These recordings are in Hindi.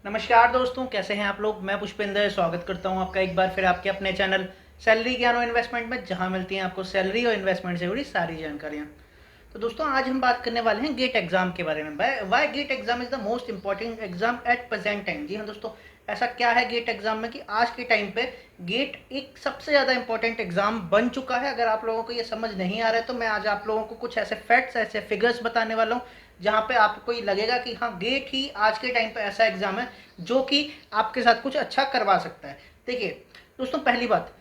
नमस्कार दोस्तों, कैसे हैं आप लोग। मैं पुष्पेंद्र स्वागत करता हूं आपका एक बार फिर आपके अपने चैनल सैलरी ज्ञान और इन्वेस्टमेंट में, जहां मिलती हैं आपको सैलरी और इन्वेस्टमेंट से जुड़ी सारी जानकारियां। तो दोस्तों, आज हम बात करने वाले हैं गेट एग्जाम के बारे में। Why GATE exam is the most important exam at present time. जी हाँ दोस्तों, ऐसा क्या है गेट एग्जाम में कि आज के टाइम पे गेट एक सबसे ज़्यादा इंपॉर्टेंट एग्जाम बन चुका है। अगर आप लोगों को ये समझ नहीं आ रहा है तो मैं आज आप लोगों को कुछ ऐसे फैक्ट्स, ऐसे फिगर्स बताने वाला हूँ जहाँ पे आपको ये लगेगा कि हाँ, गेट ही आज के टाइम पे ऐसा एग्जाम है जो कि आपके साथ कुछ अच्छा करवा सकता है। देखिए दोस्तों, पहली बात,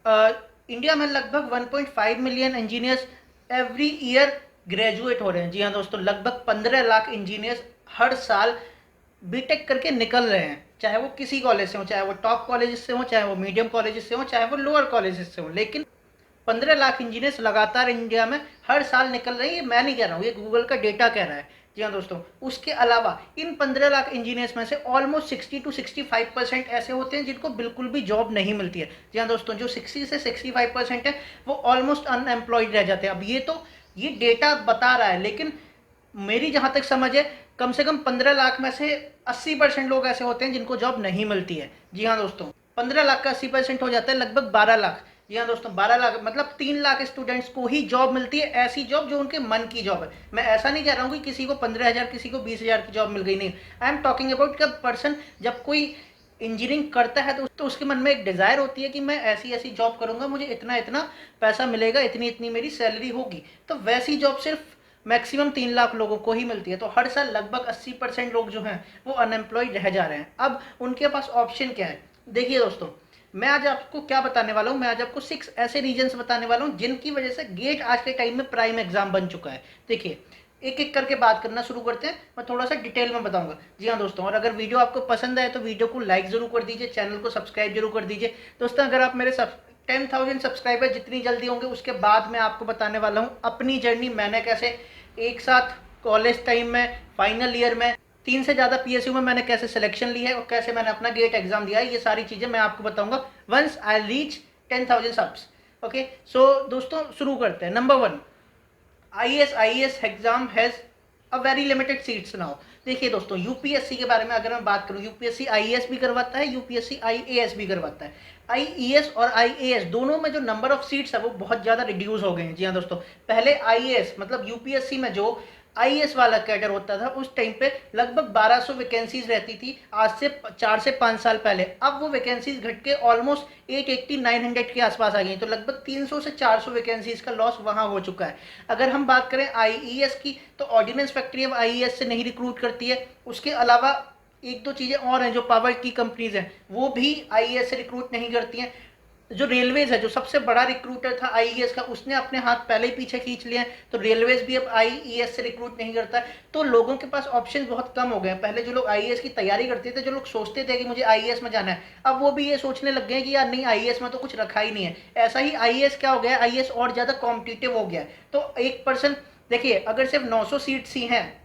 इंडिया में लगभग 1.5 million engineers every year graduate हो रहे हैं। जी हाँ दोस्तों, लगभग 15 लाख इंजीनियर्स हर साल बीटेक करके निकल रहे हैं, चाहे वो किसी कॉलेज से हो, चाहे वो टॉप कॉलेजेस से हो, चाहे वो मीडियम कॉलेजेस से हो, चाहे वो लोअर कॉलेजेस से हो। लेकिन 15 लाख इंजीनियर्स लगातार इंडिया में हर साल निकल रहे हैं। ये मैं नहीं कह रहा हूँ, ये गूगल का डेटा कह रहा है। जी हाँ दोस्तों, उसके अलावा इन 15 लाख इंजीनियर्स में से ऑलमोस्ट 60 to 65% ऐसे होते हैं जिनको बिल्कुल भी जॉब नहीं मिलती है। जी हाँ दोस्तों, जो 60 से 65% है वो ऑलमोस्ट अनएम्प्लॉयड रह जाते हैं। अब ये डेटा बता रहा है, लेकिन मेरी जहां तक समझ है, कम से कम 15 लाख में से 80% लोग ऐसे होते हैं जिनको जॉब नहीं मिलती है। जी हाँ दोस्तों, 15 लाख का 80% हो जाता है लगभग 12 लाख। जी हाँ दोस्तों, 12 लाख मतलब 3 लाख स्टूडेंट्स को ही जॉब मिलती है, ऐसी जॉब जो उनके मन की जॉब है। मैं ऐसा नहीं कह रहा हूँ कि किसी को 15,000, किसी को 20,000 की जॉब मिल गई, नहीं। I am talking about the person, जब कोई इंजीनियरिंग करता है तो उसके मन में एक डिज़ायर होती है कि मैं ऐसी ऐसी जॉब करूंगा, मुझे इतना इतना पैसा मिलेगा, इतनी इतनी मेरी सैलरी होगी। तो वैसी जॉब सिर्फ मैक्सिमम 3 लाख लोगों को ही मिलती है। तो हर साल लगभग 80% लोग जो हैं वो अनएम्प्लॉयड रह जा रहे हैं। अब उनके पास ऑप्शन क्या है? देखिए दोस्तों, मैं आज आपको क्या बताने वाला हूँ, मैं आज आपको 6 ऐसे रीजंस बताने वाला हूँ जिनकी वजह से गेट आज के टाइम में प्राइम एग्जाम बन चुका है। देखिए, एक एक करके बात करना शुरू करते हैं। मैं थोड़ा सा डिटेल में बताऊंगा। जी हाँ दोस्तों, और अगर वीडियो आपको पसंद आए तो वीडियो को लाइक जरूर कर दीजिए, चैनल को सब्सक्राइब जरूर कर दीजिए। दोस्तों, अगर आप मेरे 10,000 सब्सक्राइबर जितनी जल्दी होंगे उसके बाद मैं आपको बताने वाला हूँ अपनी जर्नी, मैंने कैसे एक साथ कॉलेज टाइम में, फाइनल ईयर में, 3 से ज़्यादा पीएसयू में मैंने कैसे सिलेक्शन ली है और कैसे मैंने अपना गेट एग्जाम दिया है। ये सारी चीज़ें मैं आपको बताऊंगा once I reach 10,000 subs. Okay, so दोस्तों शुरू करते हैं। Number 1, IAS exam has a very limited seats now. देखिए दोस्तों, यूपीएससी के बारे में अगर मैं बात करूं, यूपीएससी आईएएस भी करवाता है, यूपीएससी आईएएस भी करवाता है। आईईएस और आईएएस दोनों में जो नंबर ऑफ सीट्स है वो बहुत ज़्यादा रिड्यूस हो गए हैं। जी हाँ दोस्तों, पहले आईएएस मतलब यूपीएससी में जो आईएएस वाला कैडर होता था उस टाइम पे लगभग 1200 वैकेंसीज रहती थी, आज से 4 से 5 साल पहले। अब वो वैकेंसीज घट के ऑलमोस्ट 880 900 के आसपास आ गई। तो लगभग 300 से 400 वैकेंसीज का लॉस वहाँ हो चुका है। अगर हम बात करें आईईएस की, तो ऑर्डिनेंस फैक्ट्री अब आईईएस से नहीं रिक्रूट करती है। उसके अलावा एक दो चीज़ें और हैं, जो पावर की कंपनीज हैं वो भी आईईएस से रिक्रूट नहीं करती हैं। जो रेलवेज है, जो सबसे बड़ा रिक्रूटर था आईईएस का, उसने अपने हाथ पहले ही पीछे खींच लिए हैं। तो रेलवेज भी अब आईईएस से रिक्रूट नहीं करता है। तो लोगों के पास ऑप्शन बहुत कम हो गए हैं। पहले जो लोग आईईएस की तैयारी करते थे, जो लोग सोचते थे कि मुझे आईईएस में जाना है, अब वो भी ये सोचने लग गए हैं कि यार नहीं, आईईएस में तो कुछ रखा ही नहीं है। ऐसा ही आईईएस क्या हो गया है, आईईएस और ज़्यादा कॉम्पिटिटिव हो गया है। तो एक पर्सन, देखिए, अगर सिर्फ 900 सीट्स ही हैं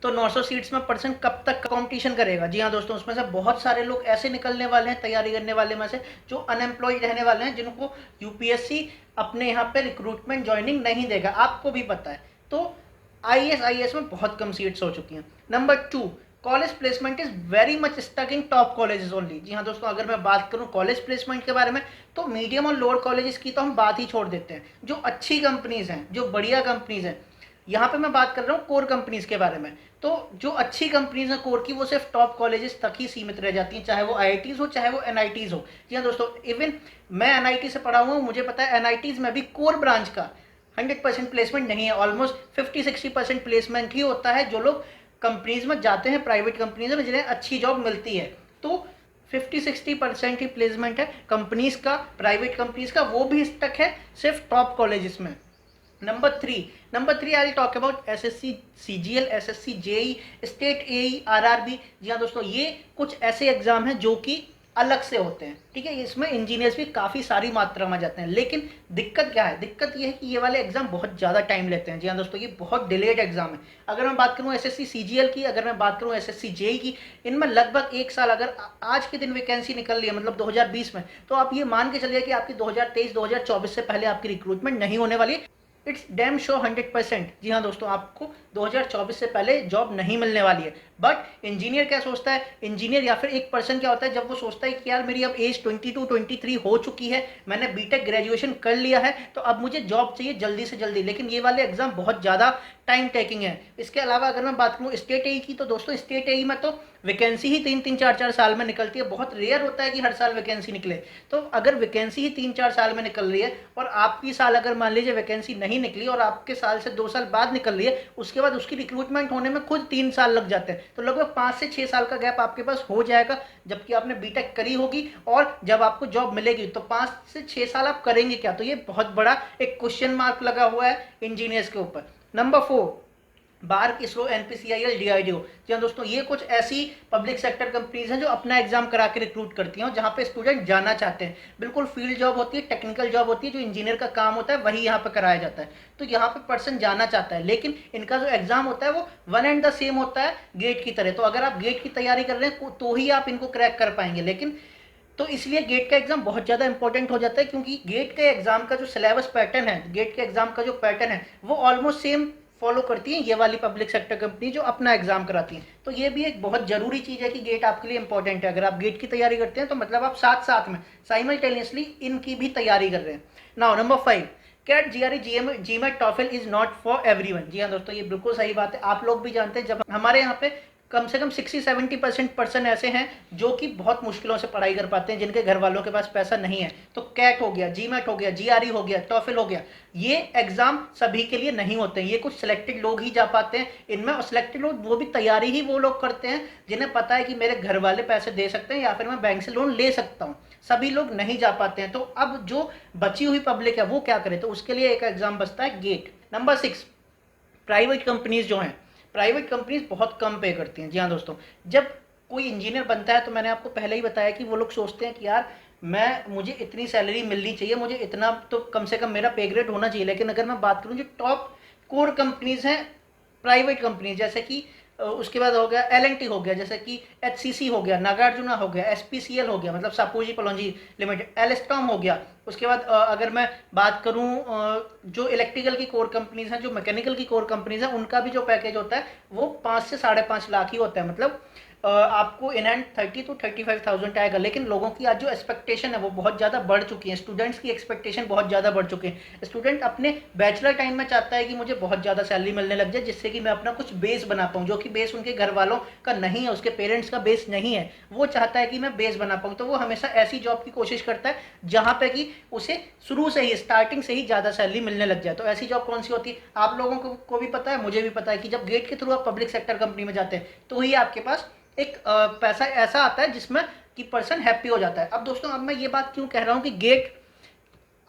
तो 900 सीट्स में पर्सन कब तक कंपटीशन करेगा। जी हाँ दोस्तों, उसमें से बहुत सारे लोग ऐसे निकलने वाले हैं तैयारी करने वाले में से जो अनएम्प्लॉयड रहने वाले हैं, जिनको यूपीएससी अपने यहाँ पे रिक्रूटमेंट ज्वाइनिंग नहीं देगा, आपको भी पता है। तो आईएएस में बहुत कम सीट्स हो चुकी हैं। Number 2, college placement is very much stuck in top colleges only. जी हाँ दोस्तों, अगर मैं बात करूँ कॉलेज प्लेसमेंट के बारे में, तो मीडियम और लोअर कॉलेजेस की तो हम बात ही छोड़ देते हैं। जो अच्छी कंपनीज हैं, जो बढ़िया कंपनीज हैं, यहाँ पे मैं बात कर रहा हूँ कोर कंपनीज के बारे में। तो जो अच्छी कंपनीज हैं कोर की, वो सिर्फ टॉप कॉलेजेस तक ही सीमित रह जाती हैं, चाहे वो आईआईटीज हो, चाहे वो एनआईटीज हो। जी हाँ दोस्तों, इवन मैं एनआईटी से पढ़ा हुआ हूँ, मुझे पता है एनआईटीज में भी कोर ब्रांच का 100% प्लेसमेंट नहीं है। ऑलमोस्ट 50-60% प्लेसमेंट ही होता है जो लोग कंपनीज में जाते हैं, प्राइवेट कंपनीज में, जिन्हें अच्छी जॉब मिलती है। तो 50-60% ही प्लेसमेंट है कंपनीज का, प्राइवेट कंपनीज का, वो भी स्टक है सिर्फ टॉप कॉलेजेस में। Number three I talk about SSC CGL, SSC JE, state AE, RRB. जी हाँ दोस्तों, ये कुछ ऐसे एग्जाम हैं जो कि अलग से होते हैं, ठीक है। इसमें इंजीनियर्स भी काफ़ी सारी मात्रा में जाते हैं। लेकिन दिक्कत क्या है? दिक्कत ये है कि ये वाले एग्जाम बहुत ज़्यादा टाइम लेते हैं। जी हाँ दोस्तों, ये बहुत डिलेड एग्जाम है। अगर मैं बात करूँ एसएससी सीजीएल की, अगर मैं बात करूँ एसएससी जेई की, इनमें लगभग एक साल, अगर आज के दिन वैकेंसी निकल रही है मतलब 2020 में, तो आप ये मान के चलिए कि आपकी 2023-2024 से पहले आपकी रिक्रूटमेंट नहीं होने वाली। It's damn show 100%। जी हाँ दोस्तों, आपको 2024 से पहले जॉब नहीं मिलने वाली है। बट इंजीनियर क्या सोचता है, इंजीनियर या फिर एक पर्सन क्या होता है, जब वो सोचता है कि यार मेरी अब एज 22-23 हो चुकी है, मैंने बीटेक ग्रेजुएशन कर लिया है, तो अब मुझे जॉब चाहिए जल्दी से जल्दी, लेकिन ये वाले एग्जाम बहुत ज़्यादा टाइम टेकिंग है। इसके अलावा अगर मैं बात करूँ स्टेट एई की, तो दोस्तों स्टेट एई में तो वैकेंसी ही 3-3, 4-4 साल में निकलती है, बहुत रेयर होता है कि हर साल वैकेंसी निकले। तो अगर वैकेंसी ही 3-4 साल में निकल रही है और आपकी साल अगर मान लीजिए वैकेंसी नहीं निकली और आपके साल से 2 साल बाद निकल रही है, उसके बाद उसकी रिक्रूटमेंट होने में खुद 3 साल लग जाते हैं, तो लगभग 5 से 6 साल का गैप आपके पास हो जाएगा, जबकि आपने बीटेक करी होगी और जब आपको जॉब मिलेगी तो 5 से 6 साल आप करेंगे क्या। तो ये बहुत बड़ा एक क्वेश्चन मार्क लगा हुआ है इंजीनियर्स के ऊपर। Number 4, BARC, ISRO, NPCIL, DRDO. जी हाँ दोस्तों, ये कुछ ऐसी पब्लिक सेक्टर कंपनीज हैं जो अपना एग्जाम करा के रिक्रूट करती हैं, जहाँ पे स्टूडेंट जाना चाहते हैं। बिल्कुल फील्ड जॉब होती है, टेक्निकल जॉब होती है, जो इंजीनियर का काम होता है वही यहाँ पे कराया जाता है। तो यहाँ पे पर्सन जाना चाहता है, लेकिन इनका जो एग्जाम होता है वो वन एंड द सेम होता है गेट की तरह। तो अगर आप गेट की तैयारी कर रहे हैं तो ही आप इनको क्रैक कर पाएंगे, लेकिन तो इसलिए गेट का एग्जाम बहुत ज़्यादा इंपॉर्टेंट हो जाता है, क्योंकि गेट के एग्जाम का जो सिलेबस पैटर्न है, गेट के एग्जाम का जो पैटर्न है, वो ऑलमोस्ट सेम फॉलो करती हैं ये वाली पब्लिक सेक्टर कंपनी जो अपना एग्जाम कराती हैं। तो ये भी एक बहुत जरूरी चीज़ है कि गेट आपके लिए इंपॉर्टेंट है। अगर आप गेट की तैयारी करते हैं तो मतलब आप साथ साथ में साइमल्टेनियसली इनकी भी तैयारी कर रहे हैं। Now number 5, CAT, GRE, GMAT, TOEFL is not for everyone. जी हाँ दोस्तों, ये बिल्कुल सही बात है। आप लोग भी जानते हैं, जब हमारे यहाँ पे कम से कम 60-70% पर्सन ऐसे हैं जो कि बहुत मुश्किलों से पढ़ाई कर पाते हैं, जिनके घर वालों के पास पैसा नहीं है। तो कैट हो गया, जीमेट हो गया, जीआरई हो गया, टॉफल हो गया, ये एग्जाम सभी के लिए नहीं होते हैं, ये कुछ सिलेक्टेड लोग ही जा पाते हैं इनमें। और सिलेक्टेड लोग वो भी तैयारी ही वो लोग करते हैं जिन्हें पता है कि मेरे घर वाले पैसे दे सकते हैं या फिर मैं बैंक से लोन ले सकता हूँ। सभी लोग नहीं जा पाते हैं। तो अब जो बची हुई पब्लिक है वो क्या करे, तो उसके लिए एक एग्जाम बचता है गेट। नंबर 6, प्राइवेट कंपनीज जो हैं, प्राइवेट कंपनीज बहुत कम पे करती हैं। जी हाँ दोस्तों, जब कोई इंजीनियर बनता है तो मैंने आपको पहले ही बताया कि वो लोग सोचते हैं कि यार मुझे इतनी सैलरी मिलनी चाहिए, मुझे इतना तो कम से कम मेरा पे ग्रेड होना चाहिए। लेकिन अगर मैं बात करूँ जो टॉप कोर कंपनीज हैं प्राइवेट कंपनीज, जैसे कि उसके बाद हो गया एल&टी हो गया, जैसे कि एचसीसी हो गया, नागार्जुना हो गया, एसपीसीएल हो गया मतलब सापूजी पलोंजी लिमिटेड, एलस्टॉम हो गया। उसके बाद अगर मैं बात करूं जो इलेक्ट्रिकल की कोर कंपनीज हैं, जो मैकेनिकल की कोर कंपनीज हैं, उनका भी जो पैकेज होता है वो 5 से 5.5 लाख ही होता है। मतलब आपको इन हैंड 30 to 35,000 आएगा। लेकिन लोगों की आज जो एक्सपेक्टेशन है वो बहुत ज़्यादा बढ़ चुकी है, स्टूडेंट्स की एक्सपेक्टेशन बहुत ज़्यादा बढ़ चुकी है। स्टूडेंट अपने बैचलर टाइम में चाहता है कि मुझे बहुत ज़्यादा सैलरी मिलने लग जाए, जिससे कि मैं अपना कुछ बेस बना पाऊँ, जो कि बेस उनके घर वालों का नहीं है, उसके पेरेंट्स का बेस नहीं है। वो चाहता है कि मैं बेस बना पाऊँ, तो वो हमेशा ऐसी जॉब की कोशिश करता है जहाँ पे कि उसे शुरू से ही, स्टार्टिंग से ही ज़्यादा सैलरी मिलने लग जाए। तो ऐसी जॉब कौन सी होती है, आप लोगों को भी पता है, मुझे भी पता है कि जब गेट के थ्रू आप पब्लिक सेक्टर कंपनी में जाते हैं तो ही आपके पास एक पैसा ऐसा आता है जिसमें कि पर्सन हैप्पी हो जाता है। अब दोस्तों, अब मैं ये बात क्यों कह रहा हूँ कि गेट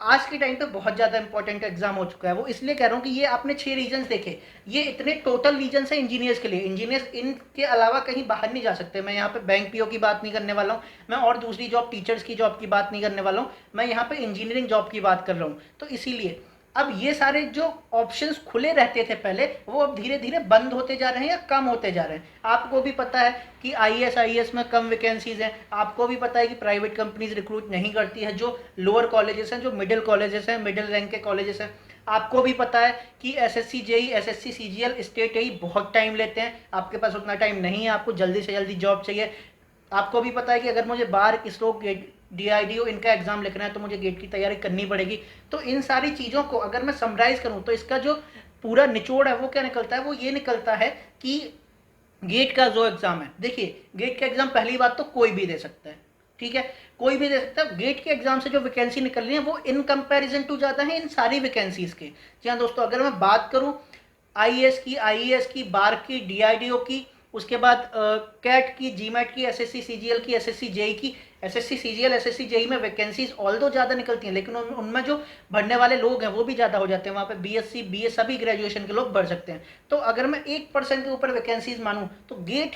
आज के टाइम पे बहुत ज़्यादा इंपॉर्टेंट एग्जाम हो चुका है, वो इसलिए कह रहा हूँ कि ये आपने 6 रीजन्स देखे, ये इतने टोटल रीजन्स हैं इंजीनियर्स के लिए। इंजीनियर्स इनके अलावा कहीं बाहर नहीं जा सकते। मैं यहाँ पे बैंक पीओ की बात नहीं करने वाला हूँ, मैं और दूसरी जॉब, टीचर्स की जॉब की बात नहीं करने वाला हूँ, मैं यहाँ पे इंजीनियरिंग जॉब की बात कर रहा हूँ। तो इसीलिए अब ये सारे जो ऑप्शंस खुले रहते थे पहले, वो अब धीरे धीरे बंद होते जा रहे हैं या कम होते जा रहे हैं। आपको भी पता है कि आईएएस में कम वैकेंसीज हैं, आपको भी पता है कि प्राइवेट कंपनीज रिक्रूट नहीं करती है जो लोअर कॉलेजेस हैं, जो मिडिल कॉलेजेस हैं, मिडिल रैंक के कॉलेजेस हैं। आपको भी पता है कि SSC JE, SSC CGL, state AE बहुत टाइम लेते हैं, आपके पास उतना टाइम नहीं है, आपको जल्दी से जल्दी जॉब चाहिए। आपको भी पता है कि अगर मुझे बार, इसरो, डीआरडीओ इनका एग्जाम लिखना है तो मुझे गेट की तैयारी करनी पड़ेगी। तो इन सारी चीज़ों को अगर मैं समराइज करूं तो इसका जो पूरा निचोड़ है वो क्या निकलता है, वो ये निकलता है कि गेट का जो एग्जाम है, देखिए गेट का एग्जाम पहली बात तो कोई भी दे सकता है, ठीक है, कोई भी दे सकता है। गेट के एग्जाम से जो वैकेंसी निकल रही है वो इन कंपैरिजन टू ज़्यादा है इन सारी वैकेंसीज के। जी हाँ दोस्तों, अगर मैं बात करूं आईएएस की, आईएएस की, बार की, डीआरडीओ की, उसके बाद कैट की, जीमेट की, एसएससी सीजीएल की, एसएससी जेई की, एसएससी सीजीएल, एसएससी जेई में वैकेंसीज ऑल दो ज़्यादा निकलती हैं, लेकिन उनमें जो भरने वाले लोग हैं वो भी ज़्यादा हो जाते हैं। वहाँ पे बीएससी, बीए सभी ग्रेजुएशन के लोग भर सकते हैं। तो अगर मैं 1% के ऊपर वैकेंसीज मानूँ तो गेट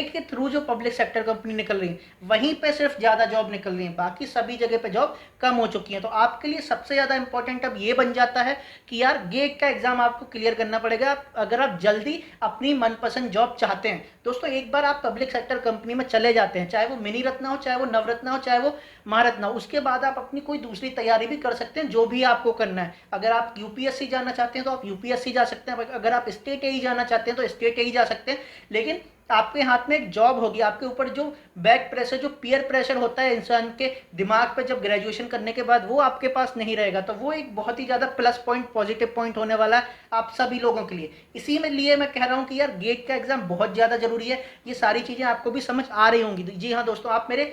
के थ्रू जो पब्लिक सेक्टर कंपनी निकल रही है वहीं पे सिर्फ ज़्यादा जॉब निकल रही है, बाकी सभी जगह पे जॉब कम हो चुकी है। तो आपके लिए सबसे ज़्यादा इंपॉर्टेंट अब ये बन जाता है कि यार गेट का एग्जाम आपको क्लियर करना पड़ेगा अगर आप जल्दी अपनी मनपसंद जॉब चाहते हैं। दोस्तों एक बार आप पब्लिक सेक्टर कंपनी में चले जाते हैं, चाहे वो मिनी रत्ना हो, चाहे वो नवरत्ना हो, चाहे वो महारत्ना हो, उसके बाद आप अपनी कोई दूसरी तैयारी भी कर सकते हैं, जो भी आपको करना है। अगर आप यूपीएससी जाना चाहते हैं तो आप यूपीएससी जा सकते हैं, अगर आप स्टेट एई जाना चाहते हैं तो स्टेट एई जा सकते हैं। लेकिन आपके हाथ में एक जॉब होगी, आपके ऊपर जो बैक प्रेशर, जो पीयर प्रेशर होता है इंसान के दिमाग पे जब ग्रेजुएशन करने के बाद, वो आपके पास नहीं रहेगा। तो वो एक बहुत ही ज़्यादा प्लस पॉइंट, पॉजिटिव पॉइंट होने वाला है आप सभी लोगों के लिए। इसी में लिए मैं कह रहा हूँ कि यार गेट का एग्जाम बहुत ज़्यादा जरूरी है। ये सारी चीज़ें आपको भी समझ आ रही होंगी। जी हाँ दोस्तों, आप मेरे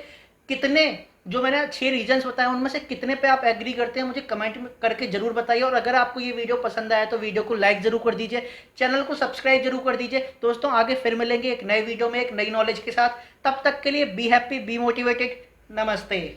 कितने, जो मैंने 6 रीजंस बताए उनमें से कितने पे आप एग्री करते हैं मुझे कमेंट में करके जरूर बताइए। और अगर आपको ये वीडियो पसंद आया तो वीडियो को लाइक जरूर कर दीजिए, चैनल को सब्सक्राइब जरूर कर दीजिए। दोस्तों आगे फिर मिलेंगे एक नए वीडियो में एक नई नॉलेज के साथ। तब तक के लिए बी हैप्पी, बी मोटिवेटेड। नमस्ते।